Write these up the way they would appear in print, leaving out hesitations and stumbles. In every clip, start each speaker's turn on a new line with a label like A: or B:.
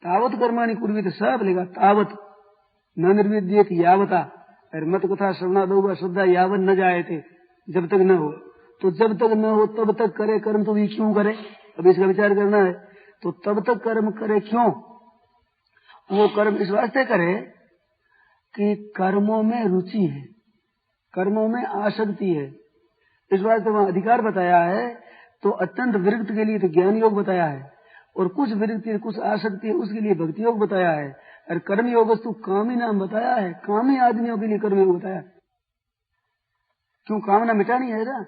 A: तावत कर्माणि कुर्वीत सब लेगा तावत न निर्विद्येत यावता। और मत कथा श्रवणा दो श्रद्धा यावत न जाए थे, जब तक न हो। तो जब तक न हो तब तक करे कर्म, तो ये क्यों करे? अब इसका विचार करना है। तो तब तक कर्म करे क्यों? वो कर्म इस वास्ते करे कि कर्मों में रुचि है, कर्मों में आसक्ति है। इस वास्ते वहां अधिकार बताया है। तो अत्यंत विरक्त के लिए तो ज्ञान योग बताया है, और कुछ विरक्ति कुछ आसक्ति है उसके लिए भक्ति योग बताया है। और कर्म योग वस्तु कामी नाम बताया है, कामी आदमियों के लिए कर्म योग बताया। क्यों? कामना मिटानी है ना।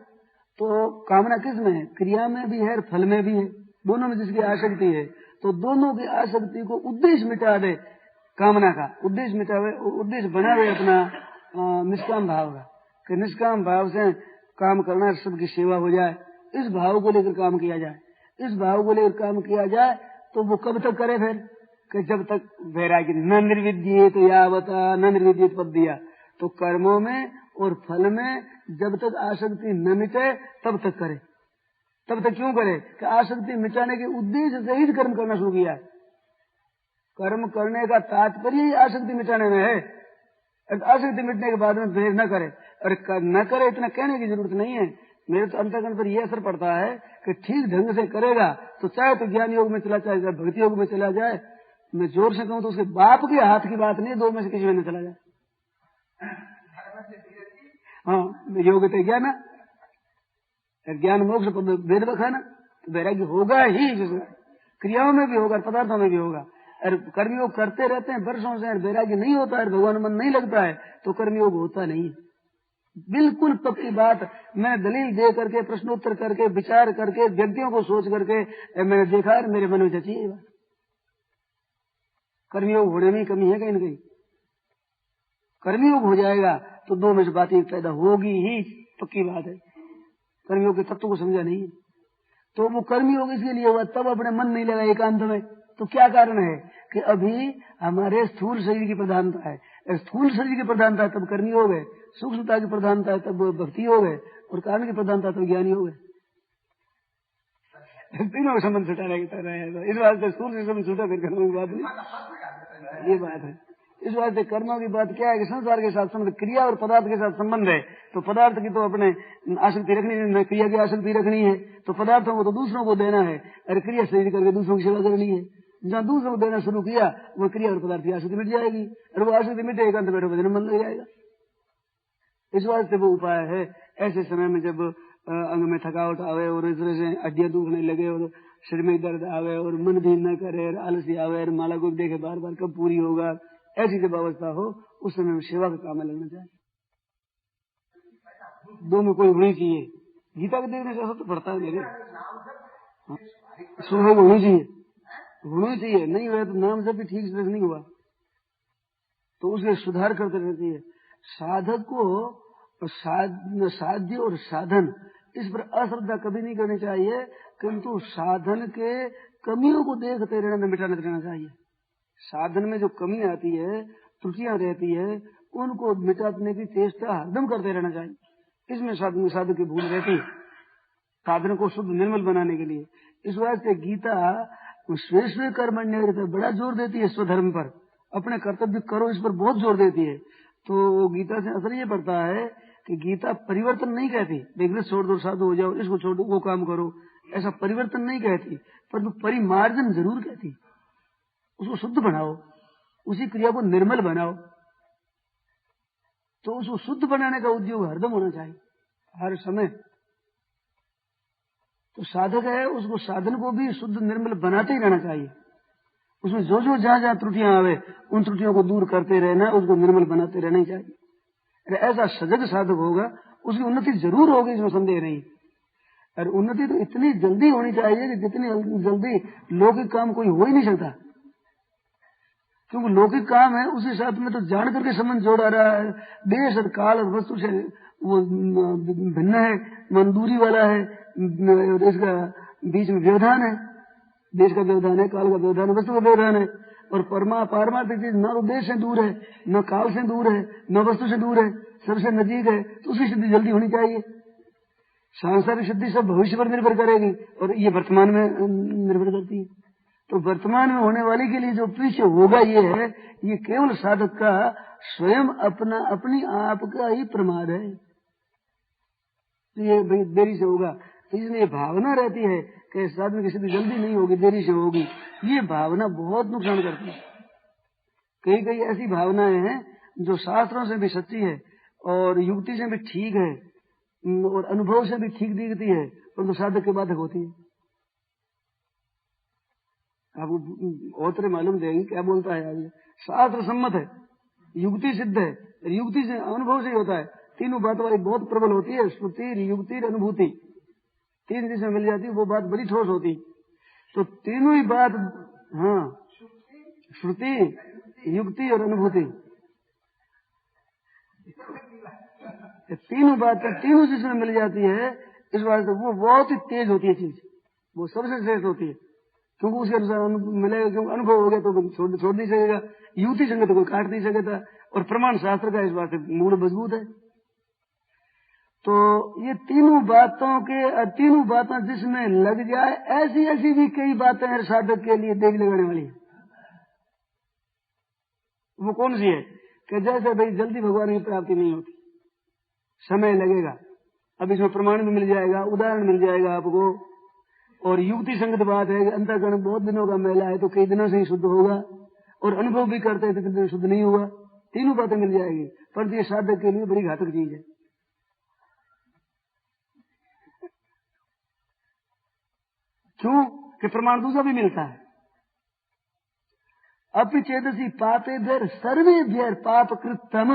A: तो कामना किस में है? क्रिया में भी है और फल में भी है, दोनों में जिसकी आसक्ति है। तो दोनों की आसक्ति को उद्देश्य मिटा दे, कामना का उद्देश्य मिटावे, उद्देश्य बनावे अपना निष्काम भाव का, कि निष्काम भाव से काम करना, सबकी सेवा हो जाए, इस भाव को लेकर काम किया जाए। इस भाव को लेकर काम किया जाए तो वो कब तक करे? फिर कि जब तक वैराग्य न निर्विद्येत यावता, न निर्विद्येत पद दिया। तो कर्मों में और फल में जब तक आसक्ति न मिटे तब तक करे। तब तक क्यों करे? कि आसक्ति मिटाने के उद्देश्य से ही कर्म करना शुरू किया। कर्म करने का तात्पर्य ही आसक्ति मिटाने में है। आसक्ति मिटने के बाद में फिर न करे, और न करे इतना कहने की जरूरत नहीं है। मेरे तो अंतःकरण पर यह असर पड़ता है कि ठीक ढंग से करेगा तो चाहे तो ज्ञान योग में चला जाए, चाहे भक्ति योग में चला जाए। मैं जोर से कहूं तो उसके बाप के हाथ की बात नहीं, दो में से किसी में न चला जाए। हाँ, योग तो ज्ञान, ज्ञान मोक्ष भेद बखाना, तो वैराग्य होगा ही, क्रियाओं में भी होगा, पदार्थों में भी होगा। और कर्मयोग करते रहते हैं वर्षों से, वैराग्य नहीं होता है, भगवान मन नहीं लगता है, तो कर्मयोग होता नहीं। बिल्कुल पक्की बात। मैं दलील दे करके, प्रश्नोत्तर करके, विचार करके, व्यक्तियों को सोच करके मैंने देखा है, मेरे मन में जची ये बात। कर्मयोग होने में कमी है कहीं न कहीं। कर्मयोग हो जाएगा तो दो में से बात एक पैदा होगी ही, पक्की बात है। कर्मयोग के तत्व को समझा नहीं, तो वो कर्मयोग इसके लिए हुआ, तब अपने मन नहीं लगा एकांत में। तो क्या कारण है? कि अभी हमारे स्थूल शरीर की प्रधानता है, स्थूल शरीर की प्रधानता है तब कर्मी योग है, सूक्ष्मता की प्रधानता है तब भक्ति योग है, और कारण की प्रधानता तब ज्ञान योग है। तीनों का संबंध छुटा रहेगा। इस बात से स्थूल से संबंध छुटा, फिर कर्मों की बात नहीं, ये बात है। इस बात से कर्मों की बात क्या है कि संसार के साथ संबंध, क्रिया और पदार्थ के साथ संबंध है। तो पदार्थ की तो अपने आसक्ति रखनी है, क्रिया की आसक्ति रखनी है, तो पदार्थों को तो दूसरों को देना है, और क्रिया शरीर करके दूसरों की सेवा करनी है। जहाँ दूसरों को देना शुरू किया वो क्रिया और पदार्थ की आसक्ति मिट जाएगी, और वो आसक्ति मिटेगा तो बैठो भजन मन लग जाएगा। इस वास्ते वो उपाय है। ऐसे समय में जब अंग में थकावट आवे और इस तरह से हड्डियां दुखने लगे और शरीर में दर्द आवे और मन भी न करे और आलसी आवे और माला को देखे बार बार कब पूरी होगा, ऐसी जब अवस्था हो उस समय में सेवा का काम में लगना चाहिए। दो में कोई होनी चाहिए। गीता के देखने से असर तो पड़ता है मेरे, सुबह होनी चाहिए, होनी चाहिए। नहीं हुआ तो नाम से भी ठीक से नहीं हुआ तो उसके सुधार करते रहना चाहिए। साधक को साध्य और साधन इस पर अश्रद्धा कभी नहीं करनी चाहिए, किंतु साधन के कमियों को देखते रहना, मिटाते रहना चाहिए। साधन में जो कमी आती है, त्रुटियां रहती है, उनको मिटाने की चेष्टा हरदम करते रहना चाहिए। इसमें साधक की भूल रहती है, साधन को शुद्ध निर्मल बनाने के लिए। इस वास्ते गीता स्वे कर्मण्य बड़ा जोर देती है, स्वधर्म पर, अपने कर्तव्य करो, इस पर बहुत जोर देती है। तो गीता से असर ये पड़ता है कि गीता परिवर्तन नहीं कहती, विग्रह छोड़ दो, साधु हो जाओ, इसको छोड़ दो, वो काम करो, ऐसा परिवर्तन नहीं कहती, पर परिमार्जन जरूर कहती। उसको शुद्ध बनाओ, उसी क्रिया को निर्मल बनाओ। तो उसको शुद्ध बनाने का उद्योग हरदम होना चाहिए, हर समय। तो साधक है, उसको साधन को भी शुद्ध निर्मल बनाते ही रहना चाहिए। उसमें जो जो जहां जहां त्रुटियां आवे उन त्रुटियों को दूर करते रहना, उसको निर्मल बनाते रहना ही चाहिए। अरे ऐसा सजग साधक होगा उसकी उन्नति जरूर होगी, इसमें संदेह नहीं। और उन्नति तो इतनी जल्दी होनी चाहिए कि जितनी जल्दी लौकिक काम कोई हो ही नहीं सकता, क्योंकि लौकिक काम है उसी साथ में तो जान करके संबंध जोड़ा रहा है। देश और काल और वस्तु से वो भिन्न है, मंदूरी वाला है, इसका बीच में व्यवधान है। देश का व्यवधान है, काल का व्यवधान है, वस्तु का व्यवधान है। और पारमार्थिक चीज न तो देश से दूर है, न काल से दूर है, न वस्तु से दूर है, सबसे नजदीक है, तो उसकी सिद्धि जल्दी होनी चाहिए। सांसारिक सिद्धि सब भविष्य पर निर्भर करेगी और ये वर्तमान में निर्भर करती है। तो वर्तमान में होने वाले के लिए जो पीछे होगा ये है, ये केवल साधक का स्वयं अपनी आप का ही प्रमाद है। तो ये भाई देरी से होगा, तो इसलिए भावना रहती है कि साधन की सिद्धि जल्दी नहीं होगी, देरी से होगी। ये भावना बहुत नुकसान करती है। कई कई ऐसी भावनाएं हैं जो शास्त्रों से भी सच्ची है और युक्ति से भी ठीक है और अनुभव से भी ठीक दिखती है, परंतु तो साधक के बाधक होती है। आपको और मालूम देगी क्या बोलता है आगे, शास्त्र सम्मत है, युक्ति सिद्ध है, युक्ति से अनुभव से ही होता है। तीनों बातों वाली बहुत प्रबल होती है, श्रुति युक्ति अनुभूति, तीन जिसमें मिल जाती है वो बात बड़ी ठोस होती। तो तीनों ही बात, हाँ, श्रुति युक्ति और अनुभूति, तीनों बातें तीनों जिसमें मिल जाती है, इस बात वो बहुत ही तेज होती है चीज, वो सबसे श्रेष्ठ होती है, क्योंकि उसके अनुसार मिलेगा, क्योंकि अनुभव हो गया तो छोड़ नहीं सकेगा, युक्ति संगत तो कोई काट नहीं सकता, और प्रमाण शास्त्र का इस बात से मूल मजबूत है। तो ये तीनों बातें जिसमें लग जाए, ऐसी ऐसी भी कई बातें हैं साधक के लिए देख लगाने वाली। वो कौन सी है कि जैसे भाई जल्दी भगवान की प्राप्ति नहीं होती, समय लगेगा। अब इसमें प्रमाण भी मिल जाएगा, उदाहरण मिल जाएगा आपको, और युक्ति संगत बात है कि अंतःकरण बहुत दिनों का मेला है तो कई दिनों से ही शुद्ध होगा, और अनुभव भी करते हैं तो कितने दिन शुद्ध नहीं हुआ। तीनों बातें मिल जाएगी, पर ये साधक के लिए बड़ी घातक चीज है। क्यों कि प्रमाण दूसरा भी मिलता है। अपिचेदसी पापेभ्यर सर्वेभ्यर पाप कृतम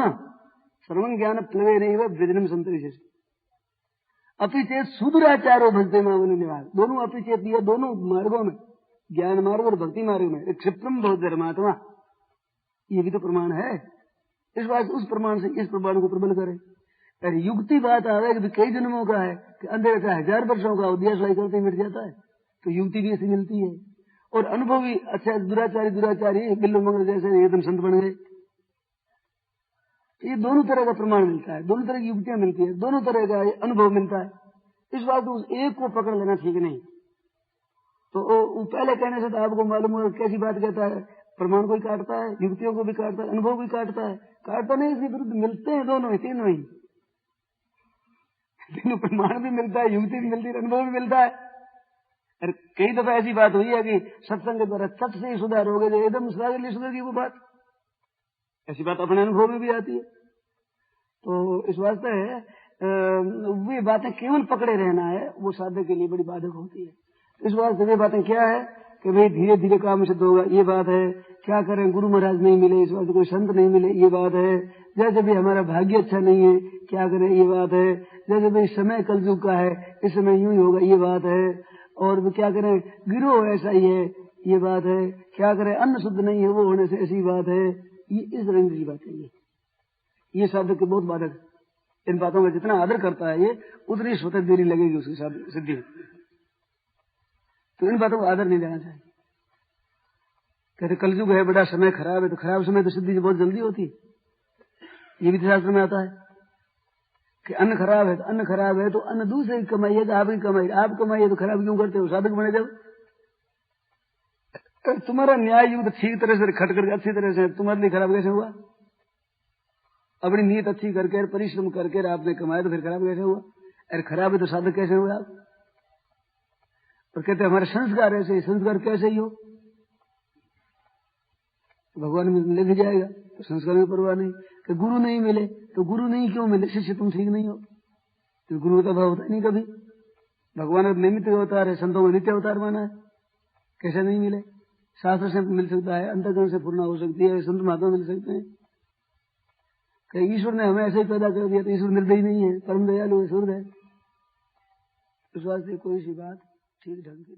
A: सर्वं ज्ञान प्लवे नहीं वह वृजनम संतरिशे। अपिचेत सुदुराचारो भजते मामूली निवास, दोनों अपिचेत दिया, दोनों मार्गों में, ज्ञान मार्ग और भक्ति मार्ग में, क्षिप्रम बहुत धर्मात्मा, ये भी तो प्रमाण है। इस बात उस प्रमाण से इस प्रमाण को प्रबल करे। अरे युक्ति बात आ रहा है कि कई जन्मों का है कि अंधेरे का 1000 वर्षों का उद्यासलाई करते मिट जाता है, तो युक्ति भी ऐसी मिलती है। और अनुभव भी अच्छा, दुराचारी बिल्लो मंगल जैसे एकदम संत बन गए। ये दोनों तरह का प्रमाण मिलता है, दोनों तरह की युक्तियां मिलती है, दोनों तरह का अनुभव मिलता है। इस बात को उस एक को पकड़ लेना ठीक नहीं। तो पहले कहने से तो आपको मालूम हो कैसी बात कहता है, प्रमाण को ही काटता है, युक्तियों को भी काटता है, अनुभव भी काटता है, काटता नहीं, इसके विरुद्ध मिलते हैं दोनों ही, तीनों ही, तीनों प्रमाण भी मिलता है, युक्ति भी मिलती है, अनुभव भी मिलता है। अरे कई दफा ऐसी बात हुई है कि सत्संग के द्वारा तट से ही सुधार हो गए, एकदम सुधर वो बात, ऐसी बात अपने अनुभव में भी आती है। तो इस वास्ते वे बातें केवल पकड़े रहना है, वो साधक के लिए बड़ी बाधक होती है। इस वास्ते वे बातें क्या है कि भाई धीरे धीरे काम सिद्ध होगा, ये बात है। क्या करें, गुरु महाराज नहीं मिले, इस वास्ते कोई संत नहीं मिले, ये बात है। जैसे भी हमारा भाग्य अच्छा नहीं है, क्या करें, ये बात है। जैसे भाई समय कलयुग का है, इस समय यूं ही होगा, ये बात है। और क्या करें, गिरोह ऐसा ही है, ये बात है। क्या करें, अन्न शुद्ध नहीं है, वो होने से ऐसी बात है। ये इस रंग की बात है, ये साधक के बहुत बाधक। इन बातों का जितना आदर करता है ये, उतनी स्वतः देरी लगेगी उसकी सिद्धि। तो इन बातों का आदर नहीं देना चाहिए। कहते कलयुग है, बड़ा समय खराब है, तो खराब समय तो सिद्धि बहुत जल्दी होती है। ये भी शास्त्र में आता है कि अन्न खराब है, तो अन्न खराब है तो अन्न दूसरे की कमाई है, आपकी कमाई, आप कमाई तो खराब क्यों करते हो, साधक बने जब। तुम्हारा न्याय युक्त ठीक तरह से खट करके अच्छी तरह से, तुम्हारे लिए खराब कैसे हुआ। अपनी नीयत अच्छी करके परिश्रम करके आपने कमाया, तो फिर खराब कैसे हुआ। अरे खराब है तो साधक कैसे हुआ आप। और कहते हमारे संस्कार ऐसे, संस्कार कैसे ही हो, भगवान में लिख जाएगा, तो संस्कार में परवाह नहीं। कि गुरु नहीं मिले, तो गुरु नहीं क्यों मिले, शिष्य तुम ठीक नहीं हो, तो गुरु का भाव होता नहीं कभी। भगवान निमित्त अवतार है, संतों को नित्य अवतार माना है, कैसे नहीं मिले। शास्त्र से मिल सकता है, अंतर्गण से पूर्ण हो सकती है, संत महात्मा मिल सकते हैं। कि ईश्वर ने हमें ऐसे ही पैदा कर दिया, तो ईश्वर निर्दयी नहीं है, परम दयालु है, सूर्य है। इस बात से कोई सी बात ठीक ढंग की